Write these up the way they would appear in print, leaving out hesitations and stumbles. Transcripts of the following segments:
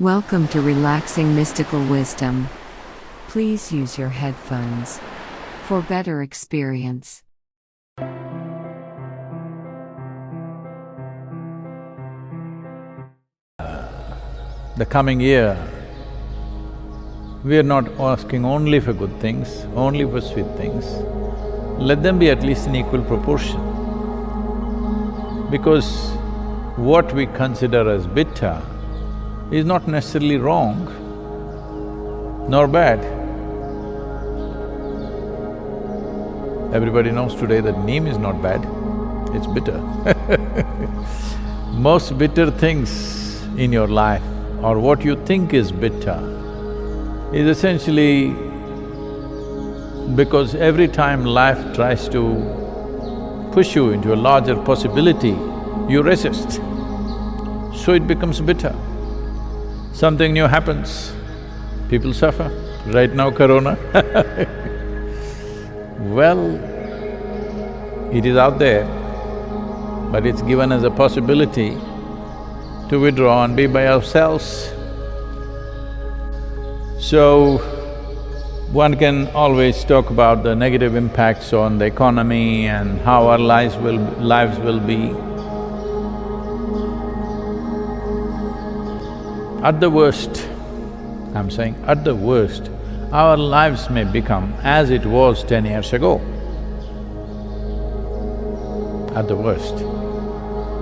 Welcome to Relaxing Mystical Wisdom. Please use your headphones for better experience. The coming year, we are not asking only for good things, only for sweet things. Let them be at least in equal proportion. Because what we consider as bitter is not necessarily wrong nor bad. Everybody knows today that neem is not bad, it's bitter. Most bitter things in your life, or what you think is bitter, is essentially because every time life tries to push you into a larger possibility, you resist, so it becomes bitter. Something new happens, people suffer. Right now, corona well, it is out there, but it's given as a possibility to withdraw and be by ourselves. So, one can always talk about the negative impacts on the economy and how our lives will be. At the worst, I'm saying at the worst, our lives may become as it was 10 years ago. At the worst.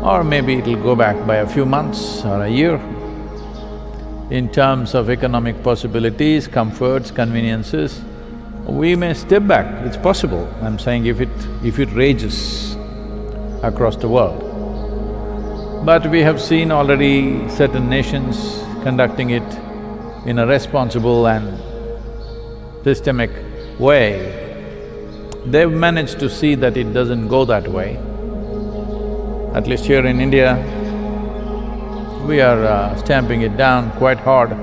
Or maybe it'll go back by a few months or a year. In terms of economic possibilities, comforts, conveniences, we may step back, it's possible. I'm saying if it rages across the world. But we have seen already certain nations conducting it in a responsible and systemic way. They've managed to see that it doesn't go that way. At least here in India, we are stamping it down quite hard.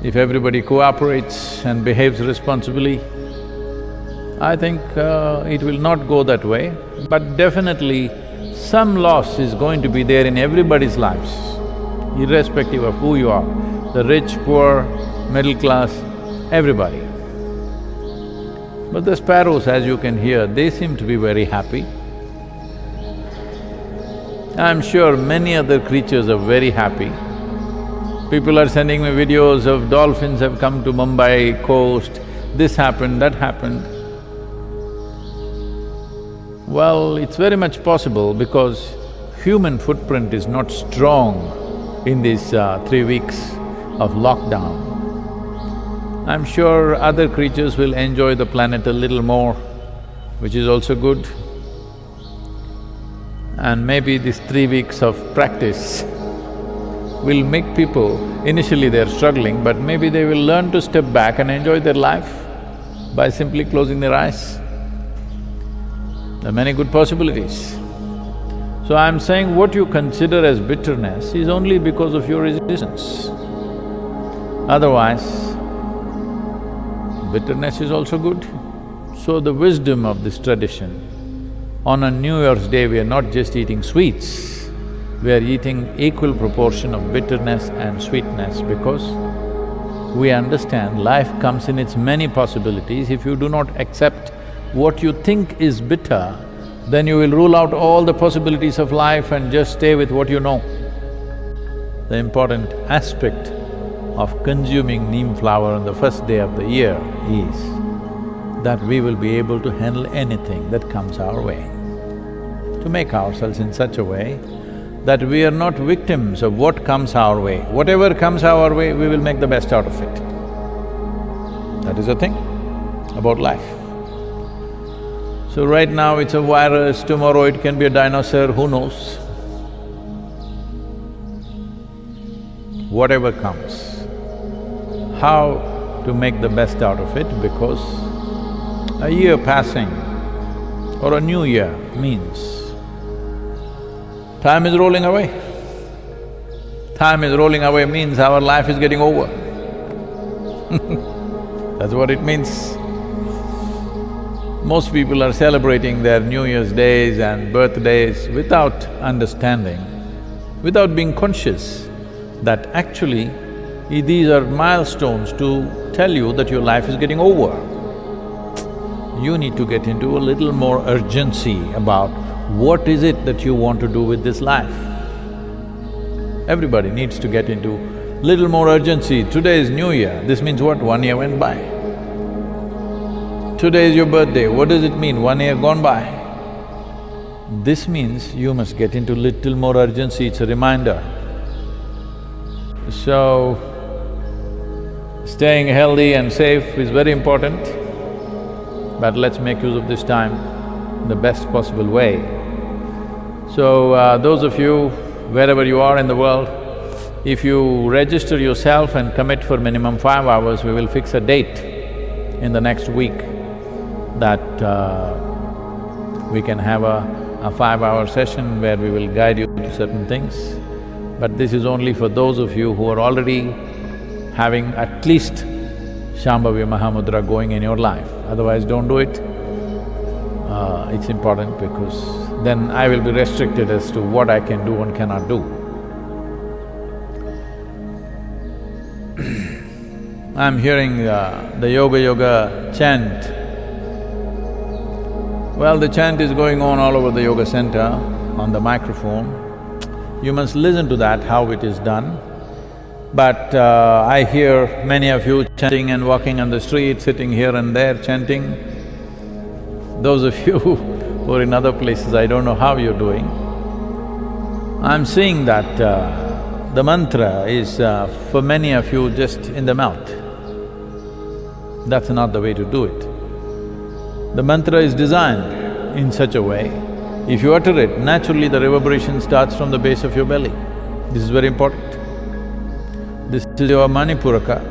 If everybody cooperates and behaves responsibly, I think it will not go that way, but definitely some loss is going to be there in everybody's lives, irrespective of who you are, the rich, poor, middle class, everybody. But the sparrows, as you can hear, they seem to be very happy. I'm sure many other creatures are very happy. People are sending me videos of dolphins have come to Mumbai coast, this happened, that happened. Well, it's very much possible because human footprint is not strong in these 3 weeks of lockdown. I'm sure other creatures will enjoy the planet a little more, which is also good. And maybe these 3 weeks of practice will make people… Initially they're struggling, but maybe they will learn to step back and enjoy their life by simply closing their eyes. There are many good possibilities. So I'm saying what you consider as bitterness is only because of your resistance. Otherwise, bitterness is also good. So the wisdom of this tradition, on a New Year's Day, we are not just eating sweets, we are eating equal proportion of bitterness and sweetness because we understand life comes in its many possibilities. If you do not accept what you think is bitter, then you will rule out all the possibilities of life and just stay with what you know. The important aspect of consuming neem flower on the first day of the year is that we will be able to handle anything that comes our way, to make ourselves in such a way that we are not victims of what comes our way. Whatever comes our way, we will make the best out of it. That is the thing about life. So right now it's a virus, tomorrow it can be a dinosaur, who knows? Whatever comes, how to make the best out of it, because a year passing or a new year means time is rolling away. Time is rolling away means our life is getting over. That's what it means. Most people are celebrating their New Year's days and birthdays without understanding, without being conscious that actually these are milestones to tell you that your life is getting over. You need to get into a little more urgency about what is it that you want to do with this life. Everybody needs to get into little more urgency. Today is New Year, this means what? 1 year went by. Today is your birthday, what does it mean? 1 year gone by. This means you must get into little more urgency, it's a reminder. So, staying healthy and safe is very important, but let's make use of this time in the best possible way. So, those of you, wherever you are in the world, if you register yourself and commit for minimum 5 hours, we will fix a date in the next week that we can have a 5-hour session where we will guide you to certain things. But this is only for those of you who are already having at least Shambhavya Mahamudra going in your life, otherwise don't do it. It's important because then I will be restricted as to what I can do and cannot do. I'm hearing the yoga chant. Well, the chant is going on all over the yoga center on the microphone. You must listen to that, how it is done. But I hear many of you chanting and walking on the street, sitting here and there chanting. Those of you who are in other places, I don't know how you're doing. I'm seeing that the mantra is for many of you just in the mouth. That's not the way to do it. The mantra is designed in such a way, if you utter it, naturally the reverberation starts from the base of your belly. This is very important. This is your Manipuraka.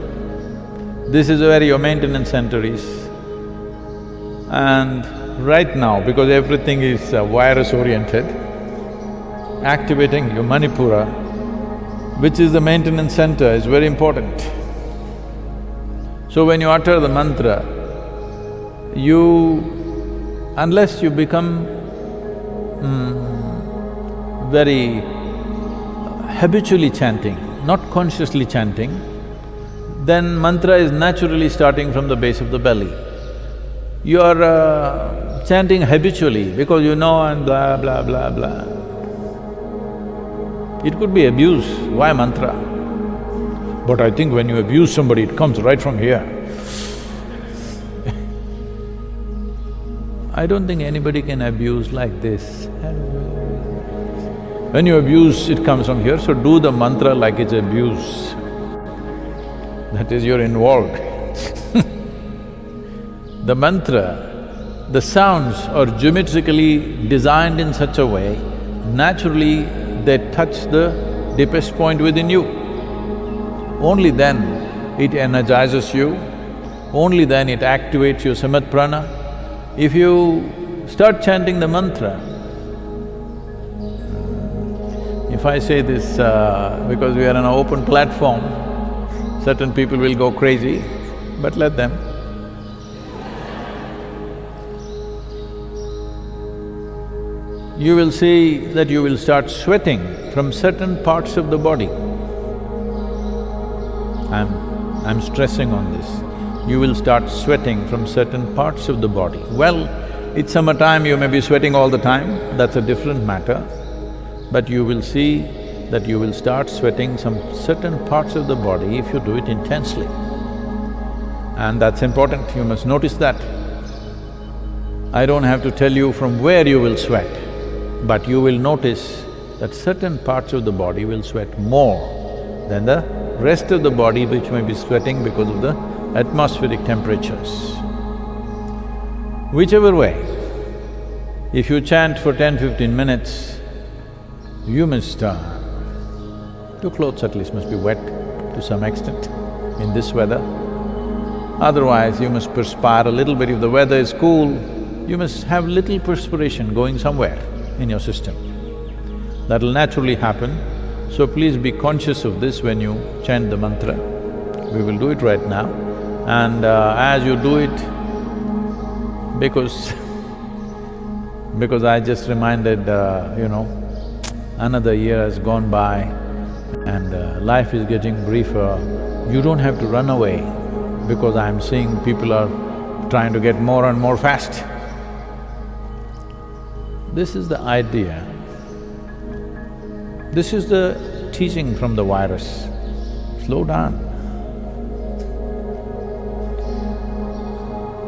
This is where your maintenance center is. And right now, because everything is virus-oriented, activating your Manipura, which is the maintenance center, is very important. So when you utter the mantra, unless you become very habitually chanting, not consciously chanting, then mantra is naturally starting from the base of the belly. You are chanting habitually because you know and blah, blah, blah, blah. It could be abuse, why mantra? But I think when you abuse somebody, it comes right from here. I don't think anybody can abuse like this. When you abuse, it comes from here, so do the mantra like it's abuse. That is, you're involved. The mantra, the sounds are geometrically designed in such a way, naturally they touch the deepest point within you. Only then it energizes you, only then it activates your samat prana. If you start chanting the mantra, if I say this because we are on an open platform, certain people will go crazy, but let them. You will see that you will start sweating from certain parts of the body. I'm stressing on this. You will start sweating from certain parts of the body. Well, it's summertime, you may be sweating all the time, that's a different matter. But you will see that you will start sweating some certain parts of the body if you do it intensely. And that's important, you must notice that. I don't have to tell you from where you will sweat, but you will notice that certain parts of the body will sweat more than the rest of the body which may be sweating because of the atmospheric temperatures. Whichever way, if you chant for 10–15 minutes, you must… your clothes at least must be wet to some extent in this weather. Otherwise, you must perspire a little bit. If the weather is cool, you must have little perspiration going somewhere in your system. That'll naturally happen, so please be conscious of this when you chant the mantra. We will do it right now. And as you do it, because I just reminded, another year has gone by and life is getting briefer, you don't have to run away because I'm seeing people are trying to get more and more fast. This is the idea. This is the teaching from the virus. Slow down.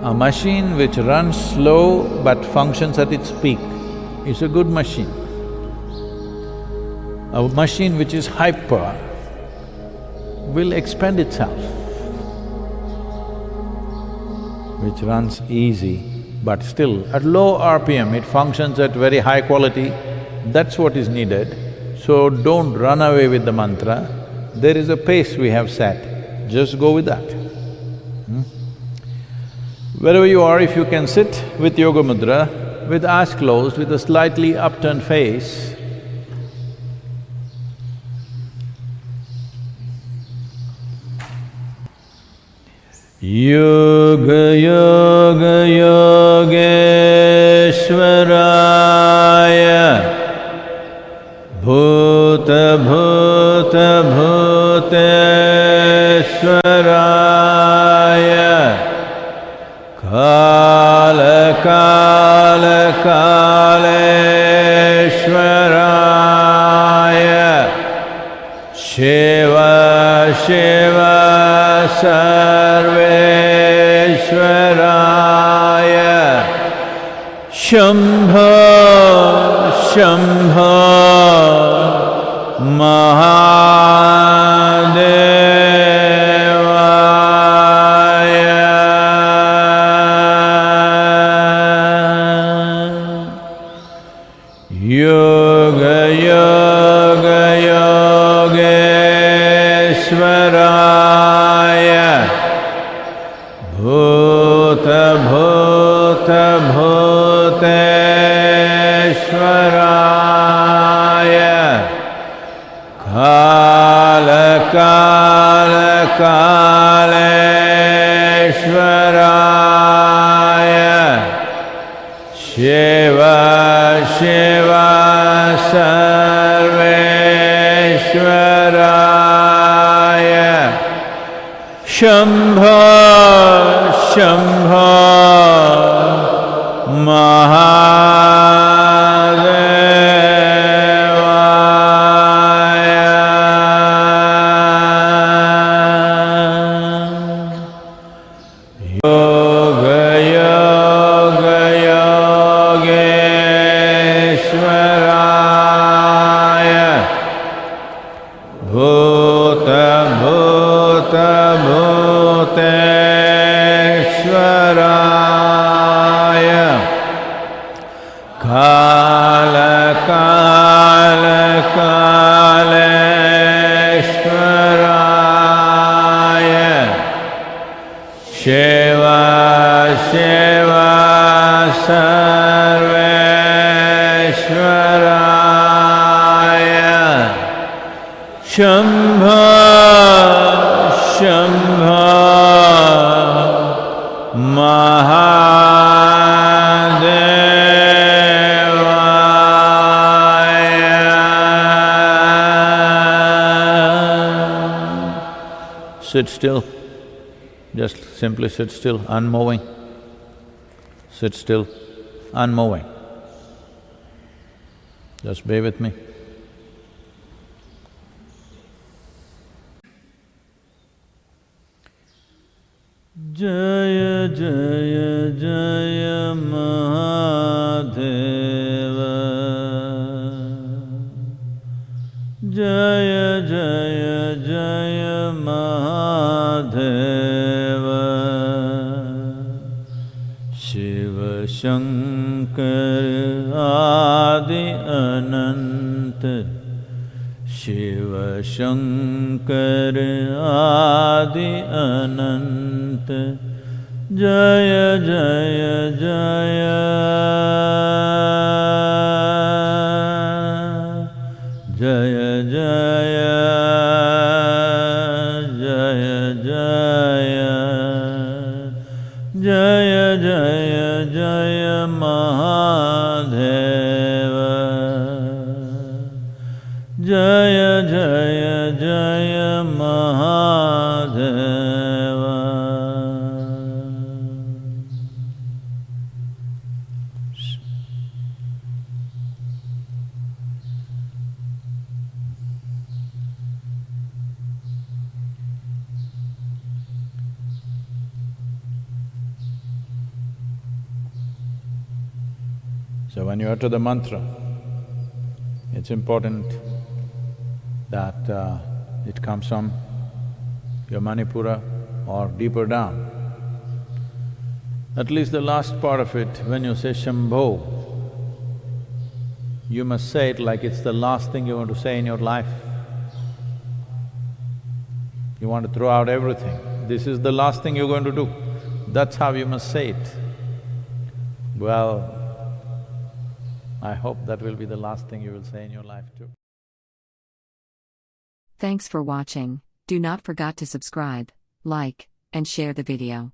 A machine which runs slow but functions at its peak is a good machine. A machine which is hyper will expend itself. Which runs easy, but still at low RPM it functions at very high quality, that's what is needed. So don't run away with the mantra, there is a pace we have set, just go with that. Wherever you are, if you can sit with Yoga Mudra, with eyes closed, with a slightly upturned face, Yoga Yoga Yogeshwaraya Bhuta Bhuta Bhuteshwaraya Kala Kala Kaleshwaraya Shiva Shiva Sarveshwaraya Shambho Shambho Mahadevaya Yoga Yoga Yogeshwaraya Bhuta Bhuta Bhuteshwaraya Kala Kala Kaleshwaraya Shiva Shiva Sarveshwaraya Shambho Shambho Mahadevaya Yoga Yoga Yogeshwaraya Bhuta Bhuta Bhuteshwaraya Kala Kala Kaleshwaraya Shiva Shiva Sarveshwaraya Shambho Shambho Mahadevaya Sit still. Just simply sit still, unmoving. Sit still, unmoving. Just be with me. Jaya Jaya Jaya Mahadeva Jaya Jaya Jaya Mahadeva Shiva Shankar Adi Ananta Shiva Shankar Adi Ananta Jaya Jaya Jaya Jaya Jaya Jaya Jaya Jaya Jaya Jaya Mahadeva Jaya Jaya So when you utter the mantra, it's important that it comes from your Manipura or deeper down. At least the last part of it, when you say Shambho, you must say it like it's the last thing you want to say in your life. You want to throw out everything. This is the last thing you're going to do. That's how you must say it. Well, I hope that will be the last thing you will say in your life too. Thanks for watching. Do not forget to subscribe, like, and share the video.